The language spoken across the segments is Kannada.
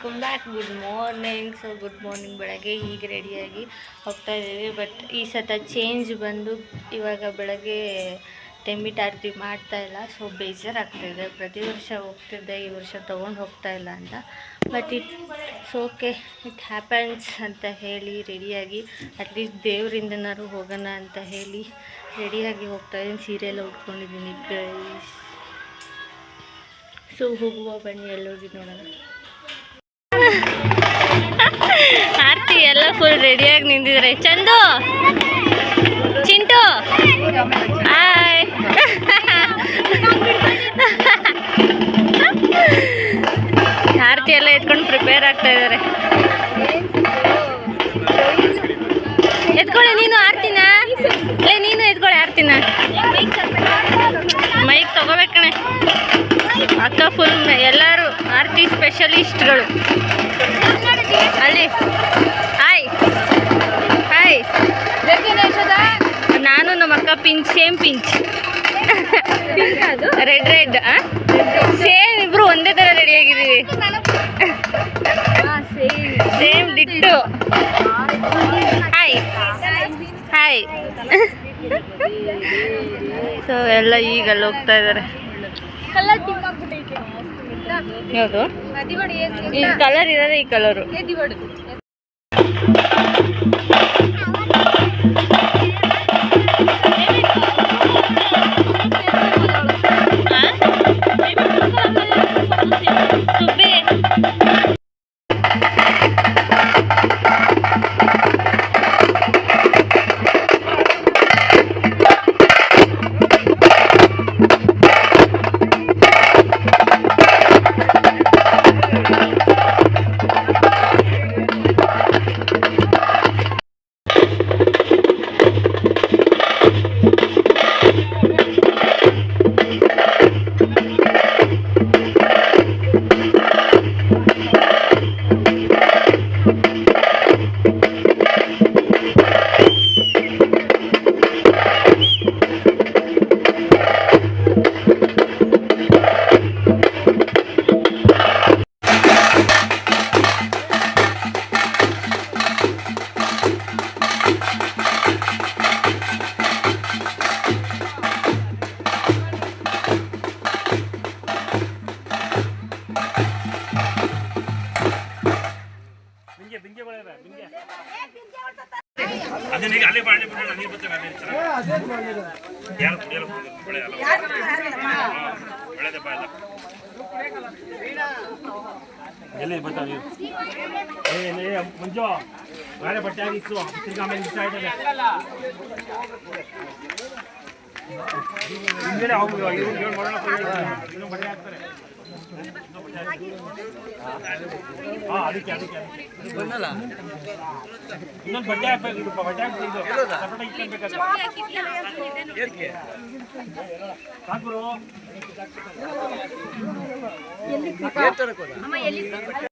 Welcome back. Good morning. So good morning. ಬೆಳಗ್ಗೆ ಹೀಗೆ ರೆಡಿಯಾಗಿ ಹೋಗ್ತಾ ಇದ್ದೀವಿ. ಬಟ್ ಈ ಸತ ಚೇಂಜ್ ಬಂದು ಇವಾಗ ಬೆಳಗ್ಗೆ ಟೆಂಬಿಟ್ ಆರತಿ ಮಾಡ್ತಾಯಿಲ್ಲ. ಸೊ ಬೇಜಾರಾಗ್ತಾಯಿದೆ. ಪ್ರತಿ ವರ್ಷ ಹೋಗ್ತಿದ್ದೆ, ಈ ವರ್ಷ ತೊಗೊಂಡು ಹೋಗ್ತಾ ಇಲ್ಲ ಅಂತ. But it's okay, it happens ಅಂತ ಹೇಳಿ ರೆಡಿಯಾಗಿ ಅಟ್ಲೀಸ್ಟ್ ದೇವರಿಂದನಾದ್ರು ಹೋಗೋಣ ಅಂತ ಹೇಳಿ ರೆಡಿಯಾಗಿ ಹೋಗ್ತಾಯಿದ್ದೀನಿ. ಸೀರೆ ಎಲ್ಲ ಉಟ್ಕೊಂಡಿದ್ದೀನಿ ಗೈಸ್. ಸೊ ಹೋಗುವ, ಬನ್ನಿ ಎಲ್ಲೋಗಿ ನೋಡೋಣ. ಆರ್ತಿ ಎಲ್ಲ ಫುಲ್ ರೆಡಿಯಾಗಿ ನಿಂತಿದ್ದಾರೆ. ಚಂದು, ಚಿಂಟು, ಹಾಯ್. ಆರ್ತಿ ಎಲ್ಲ ಎತ್ಕೊಂಡು ಪ್ರಿಪೇರ್ ಆಗ್ತಾ ಇದ್ದಾರೆ. ಎತ್ಕೊಳ್ಳಿ ನೀನು ಆರ್ತಿನ. ನೀನು ಎತ್ಕೊಳ್ಳಿ ಆರ್ತಿನ. ಮೈಕ್ ತಗೋಬೇಕಣೆ. ಅಕ್ಕ ಫುಲ್ ಎಲ್ಲರೂ ಆರ್ತಿ ಸ್ಪೆಷಲಿಸ್ಟ್ಗಳು ಅಲ್ಲಿ. Hi hi. ನಾನು ನಮ್ಮ ಅಕ್ಕ pinch, same pinch, red red same. ಇಬ್ರು ಒಂದೇ ಥರ ರೆಡಿಯಾಗಿದ್ದೀವಿ. Same ditto. Hi hi. So ಎಲ್ಲ ಈಗ ಅಲ್ಲಿ ಹೋಗ್ತಾ ಇದ್ದಾರೆ. ಯಾವುದು ಈ ಕಲರ್ ಇರೋದೇ ಈ ಕಲರು. ಎಲ್ಲಿ ಬರ್ತಾವೆ ಮುಂಜೋ ಬೇರೆ ಬಟ್ಟೆ ಆಗಿತ್ತು. ತಿರ್ಗಿ ಆಮೇಲೆ ಇಷ್ಟ ಆಯ್ತದೆ. ಹಿಂದೆ ಹೋಗುವ ಇನ್ನೂ ಬಟ್ಟೆ ಹಾಕ್ತಾರೆ. ಹಾಂ, ಅದಕ್ಕೆ ಇನ್ನೊಂದು ಬಟ್ಟೆ ಹಾಕ್ಬೇಕು. ಬಟ್ಟೆ ಹಾಕ್ತಿದ್ದು ಇಟ್ಕೊಳ್ಬೇಕಾದ್ರೆ ಸಾಕು.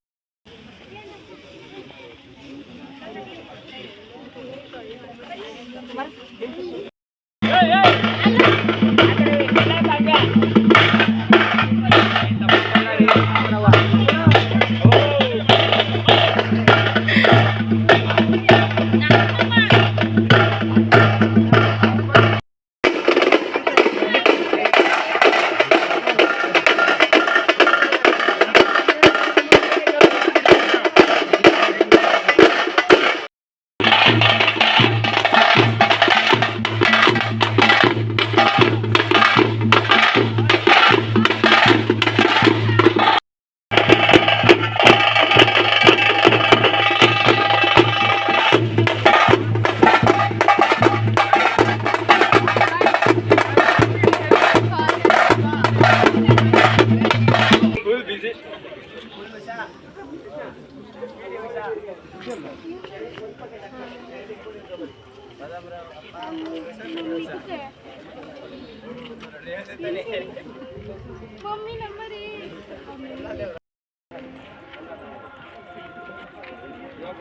मम्मी नंबर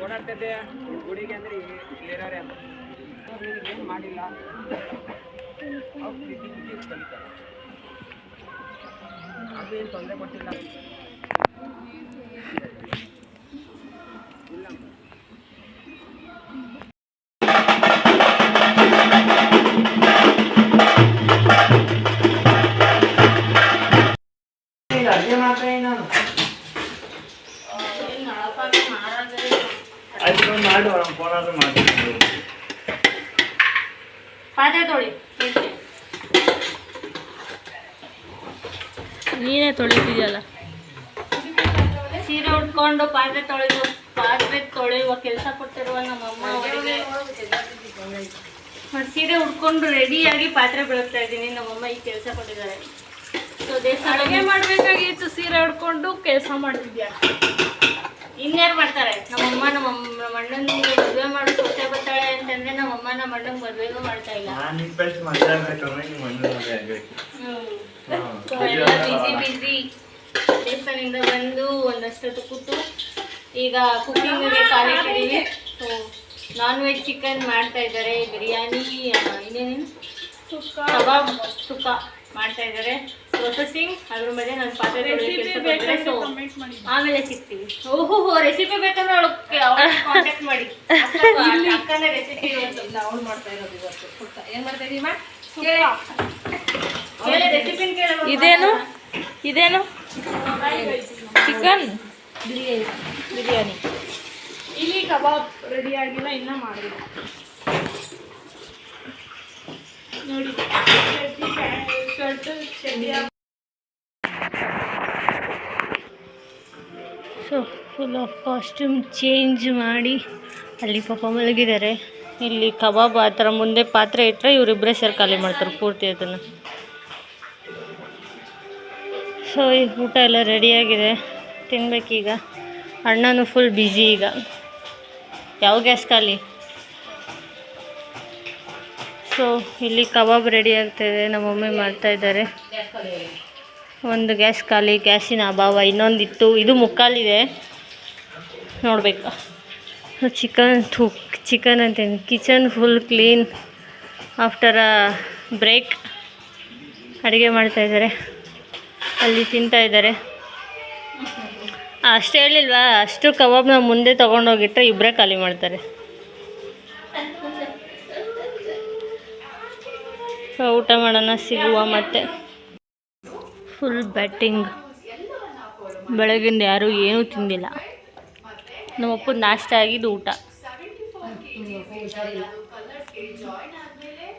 ಓಡಾಡ್ತಿದ್ದೆ ಗುಡಿಗೆ ಅಂದ್ರೆ ಕ್ಲಿಯರ್ ಏನು ಮಾಡಿಲ್ಲ. ಅದೇನು ತೊಂದರೆ ಕೊಟ್ಟಿಲ್ಲ. ಅಡುಗೆ ಮಾಡ್ತೀನಿ ನಾನು. ಆಯ್ತು ಮಾಡು, ಅವ್ನು ಫೋನ್ ಆದ್ರೂ ಮಾಡ್ತೀನಿ. ಪಾತ್ರೆ ತೊಳಿ, ನೀನೇ ತೊಳಿತಿದ್ಯಲ್ಲ. ಸೀರೆ ಉಟ್ಕೊಂಡು ಪಾತ್ರೆ ತೊಳೆಯುವ ಕೆಲಸ ಕೊಟ್ಟಿರುವ ನಮ್ಮಮ್ಮ ಅವರಿಗೆ ಸೀರೆ ಉಟ್ಕೊಂಡು ರೆಡಿಯಾಗಿ ಪಾತ್ರೆ ಬೆಳಗ್ತಾ ಇದ್ದೀನಿ. ನಮ್ಮಮ್ಮ ಈ ಕೆಲಸ ಕೊಟ್ಟಿದ್ದಾರೆ. ಸೊ ಅಡುಗೆ ಮಾಡಬೇಕಾಗಿತ್ತು, ಸೀರೆ ಉಟ್ಕೊಂಡು ಕೆಲಸ ಮಾಡ್ತಿದ್ಯಾ. ಇನ್ಯಾರು ಮಾಡ್ತಾರೆ? ನಮ್ಮಮ್ಮ ನಮ್ಮ ಅಣ್ಣನಿಗೆ ಮದುವೆ ಮಾಡಿ ಸೊಸೆ ಬರ್ತಾಳೆ ಅಂತಂದ್ರೆ ನಮ್ಮಮ್ಮ ನಮ್ಮ ಅಣ್ಣಂಗೆ ಮದುವೆಗೂ ಮಾಡ್ತಾ ಇಲ್ಲ. ನಾನು ಇಂಟ್ರೆಸ್ಟ್ ಮಾತಾಡ್ಬೇಕಂದ್ರೆ ನಿಮ್ಮ ಮಣ್ಣು ಮದುವೆ ಆಗಬೇಕು. ಎಲ್ಲ ಬಿಸಿ ದೇವಸ್ಥಾನದಿಂದ ಬಂದು ಒಂದಷ್ಟೊತ್ತು ಕೂತು ಈಗ ಕುಕ್ಕಿಂಗಿಗೆ ಕಾಲಿಟ್ಟಿದ್ದೀವಿ. ಸೊ ನಾನ್ ವೆಜ್ ಚಿಕನ್ ಮಾಡ್ತಾ ಇದ್ದಾರೆ, ಬಿರಿಯಾನಿ, ಇನ್ನೇನೇನು ಕಬಾಬ್, ಸುಕ್ಕ ಮಾಡ್ತಾ ಇದ್ದಾರೆ. ಪ್ರೊಸೆಸಿಂಗ್ ಅದ್ರ ಮೇಲೆ ನಾನು ಪಾತ್ರೆ ಸೊ ಆಮೇಲೆ ಸಿಗ್ತೀವಿ. ಓಹೋ, ರೆಸಿಪಿ ಬೇಕಂದ್ರೆ ಅವಳಿಗೆ ಕಾಂಟ್ಯಾಕ್ಟ್ ಮಾಡಿ. ಅಕ್ಕನ ರೆಸಿಪಿ ಅವ್ಳು ಮಾಡ್ತಾ ಇರೋದು ಇವತ್ತು ಸುಕ್ಕ. ಏನು ಮಾಡ್ತಾ ಇದೀಮ್ಮ? ರೆಸಿಪಿನ ಕೇಳ. ಇದೇನು ಚಿಕನ್ ಬಿರಿಯಾನಿ. ಇಲ್ಲಿ ಕಬಾಬ್ ರೆಡಿ ಆಗಿಲ್ಲ, ಇನ್ನೂ ಮಾಡಬೇಕು ನೋಡಿ. So full of costume change ಮಾಡಿ ಅಲ್ಲಿ ಪಾಪ ಮಲಗಿದ್ದಾರೆ. ಇಲ್ಲಿ ಕಬಾಬ್ ಆ ಥರ ಮುಂದೆ ಪಾತ್ರೆ ಇಟ್ಟರೆ ಇವರಿಬ್ಬರೇ ಸೇರಿ ಖಾಲಿ ಮಾಡ್ತಾರೆ ಪೂರ್ತಿ ಅದನ್ನು. ಸೊ ಈ ಊಟ ಎಲ್ಲ ರೆಡಿಯಾಗಿದೆ, ತಿನ್ಬೇಕೀಗ. ಅಣ್ಣನೂ ಫುಲ್ ಬ್ಯುಸಿ ಈಗ. ಯಾವ ಗ್ಯಾಸ್ ಖಾಲಿ? ಸೊ ಇಲ್ಲಿ ಕಬಾಬ್ ರೆಡಿ ಆಗ್ತಾಯಿದೆ, ನಮ್ಮ ಮಮ್ಮಿ ಮಾಡ್ತಾಯಿದ್ದಾರೆ. ಒಂದು ಗ್ಯಾಸ್ ಖಾಲಿ, ಗ್ಯಾಸಿನ ಅಭಾವ. ಇನ್ನೊಂದಿತ್ತು, ಇದು ಮುಕ್ಕಾಲಿದೆ, ನೋಡಬೇಕು. ಚಿಕನ್ ಅಂತೇನು, kitchen full clean after a break. ಅಡುಗೆ ಮಾಡ್ತಾಯಿದ್ದಾರೆ, ಅಲ್ಲಿ ತಿಂತಾಯಿದ್ದಾರೆ. ಅಷ್ಟು ಹೇಳಿಲ್ವಾ, ಅಷ್ಟು ಕಬಾಬ್ನ ಮುಂದೆ ತೊಗೊಂಡೋಗಿಟ್ಟರೆ ಇಬ್ಬರೇ ಖಾಲಿ ಮಾಡ್ತಾರೆ. ಊಟ ಮಾಡೋಣ, ಸಿಗುವ ಮತ್ತೆ. Full batting. ಬೆಳಗಿಂದ ಯಾರೂ ಏನೂ ತಿಂದಿಲ್ಲ. ನಮ್ಮಪ್ಪ ನಾಷ್ಟ ಆಗಿದ್ದು ಊಟ.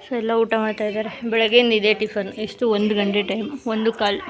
ಸೊ ಎಲ್ಲ ಊಟ ಮಾಡ್ತಾಯಿದ್ದಾರೆ. ಬೆಳಗ್ಗೆಯಿಂದ ಇದೆ ಟಿಫನ್. ಎಷ್ಟು 1 ಗಂಟೆ ಟೈಮ್, 1 ಕಾಲು.